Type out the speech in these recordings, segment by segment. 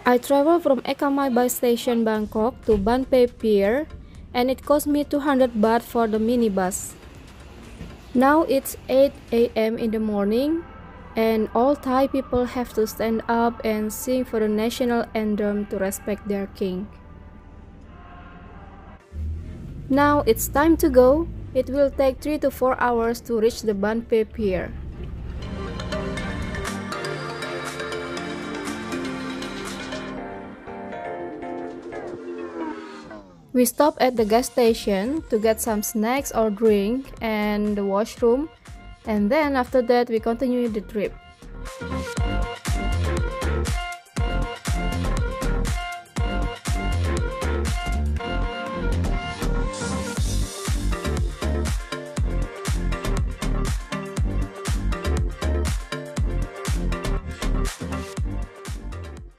I traveled from Ekamai bus station Bangkok to Ban Phe Pier, and it cost me 200 baht for the minibus. Now it's 8 a.m. in the morning, and all Thai people have to stand up and sing for the national anthem to respect their king. Now it's time to go. It will take 3 to 4 hours to reach the Ban Phe Pier. We stopped at the gas station to get some snacks or drink and the washroom, and then after that we continue the trip.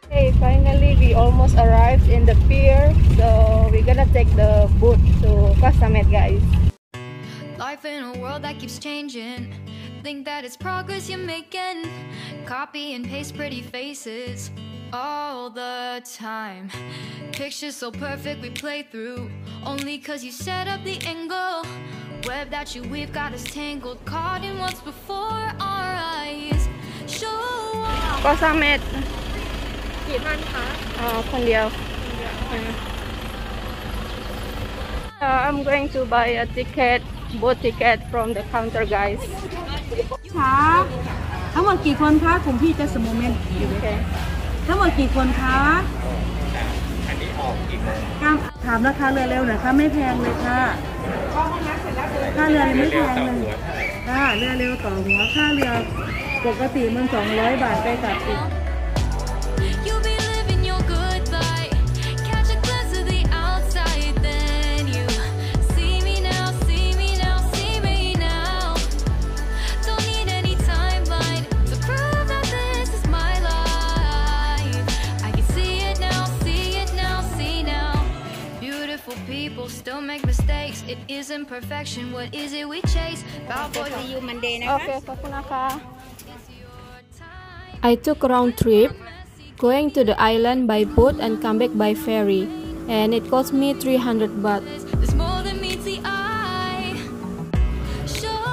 Okay, finally we almost arrived in the pier, so we're gonna take the boat to Koh Samet, guys. Life in a world that keeps changing. Think that it's progress you're making. Copy and paste pretty faces all the time. Pictures so perfect we play through, only cause you set up the angle. Web that you weave got us tangled, caught in what's before our eyes. Show up. Koh Samet. กี่ท่านคะ คนเดียว I'm going to buy a ticket, boat ticket from the counter, guys. ค่ะทั้งหมดกี่คนคะกลุ่มพี่จะสมุมเมน Okay. ทั้งหมดกี่คนคะการถามราคาเรือเร็วหน่อยค่ะไม่แพงเลยค่ะค่าเรือไม่แพงเลยค่ะเรือเร็วต่อหัวค่าเรือปกติมัน200 บาทไปกลับอีก You'll be living your good life. Catch a glimpse of the outside, then you see me now, see me now, see me now. Don't need any timeline to prove that this is my life. I can see it now, see it now, see now. Beautiful people still make mistakes. It isn't perfection. What is it we chase? Bow for the you Monday. Okay, ขอบคุณนะคะ I took a round trip, going to the island by boat and come back by ferry, and it cost me 300 baht. There's more than meets the eye. Show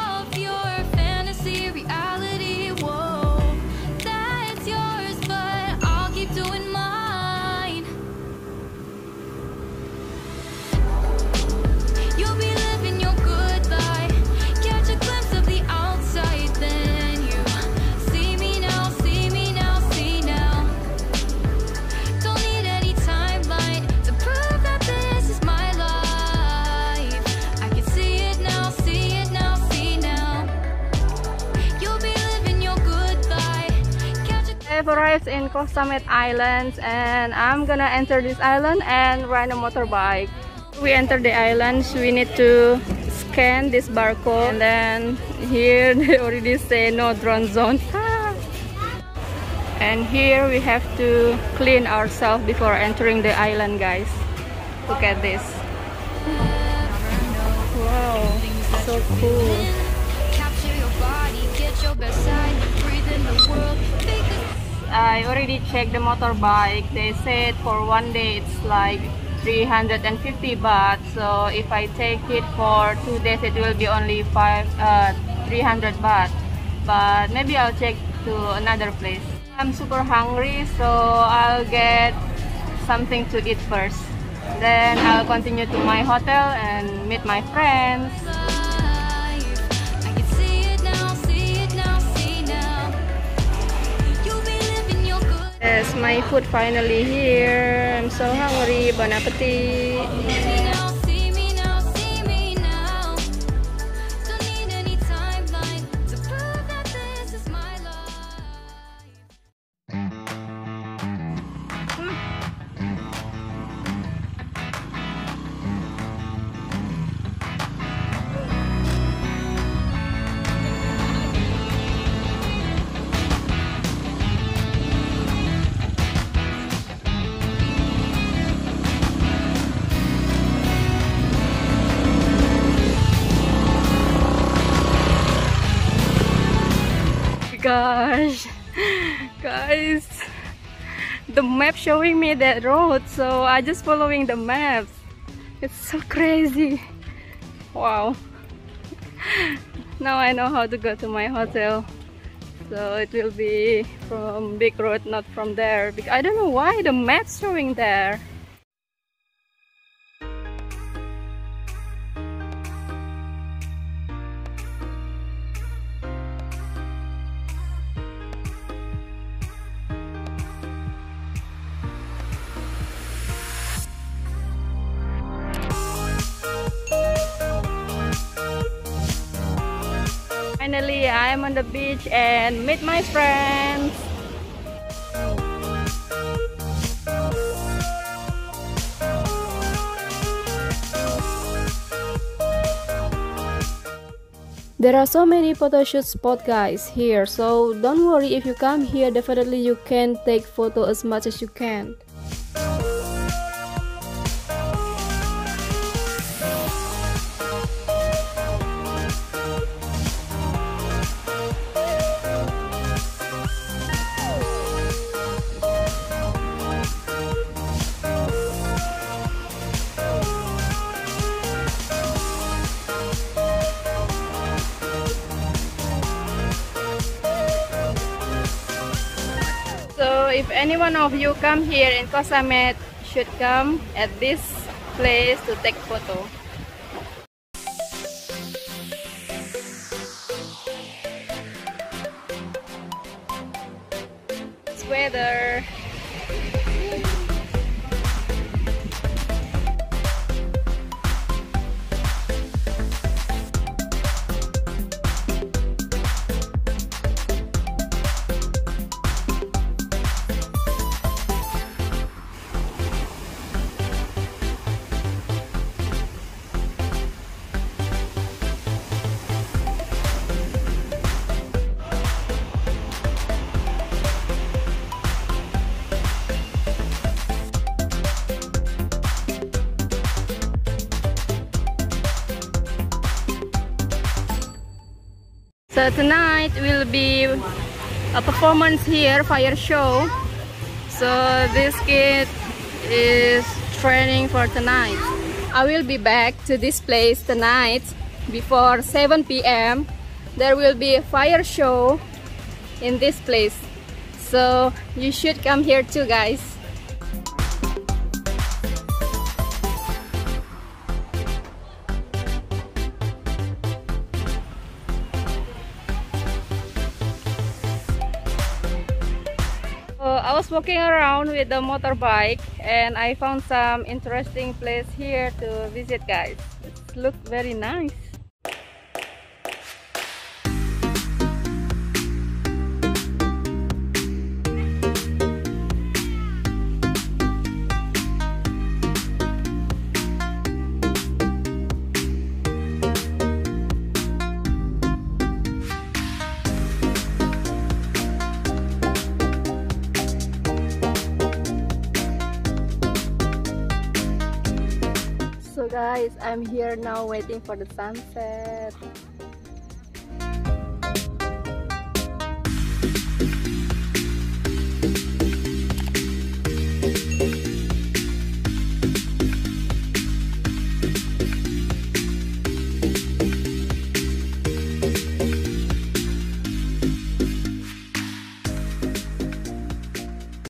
off your fantasy, reality. Whoa, that's yours, but I'll keep doing mine. You'll be living your good life. Catch a glimpse of the outside, then you see me now, see me now, see now. Don't need any timeline to prove that this is my life. I can see it now, see it now, see now. You'll be living your good life. Catch a I've arrived in Koh Samet Islands, and I'm gonna enter this island and ride a motorbike. We enter the islands, we need to scan this barcode, and then here they already say no drone zone. And here we have to clean ourselves before entering the island, guys. Look at this. Wow, so cool. capture your body, get your best side, breathe in the world. I already checked the motorbike. They said for one day it's like 350 baht. So if I take it for 2 days, it will be only 300 baht. But maybe I'll check to another place. I'm super hungry, so I'll get something to eat first. Then I'll continue to my hotel and meet my friends. I can see it now, see it now, see now. You'll be living your good. Yes, my food finally here. I'm so hungry. Bon appetit. See me now, see me now, see me now. Don't need any timeline to prove that this is my life. gosh, guys, the map showing me that road, so I just following the maps. It's so crazy. Wow. Now I know how to go to my hotel. So it will be from big road, not from there. Because I don't know why the map's showing there. Finally, I'm on the beach and meet my friends. There are so many photo shoot spot guys here, so don't worry if you come here, definitely you can take photo as much as you can. So if any one of you come here in Koh Samet, should come at this place to take photo. It's weather. So tonight will be a performance here, fire show. So this kid is training for tonight. I will be back to this place tonight before 7 p.m. There will be a fire show in this place. So you should come here too, guys. I was walking around with the motorbike and I found some interesting place here to visit, guys. It looks very nice. So guys, I'm here now waiting for the sunset.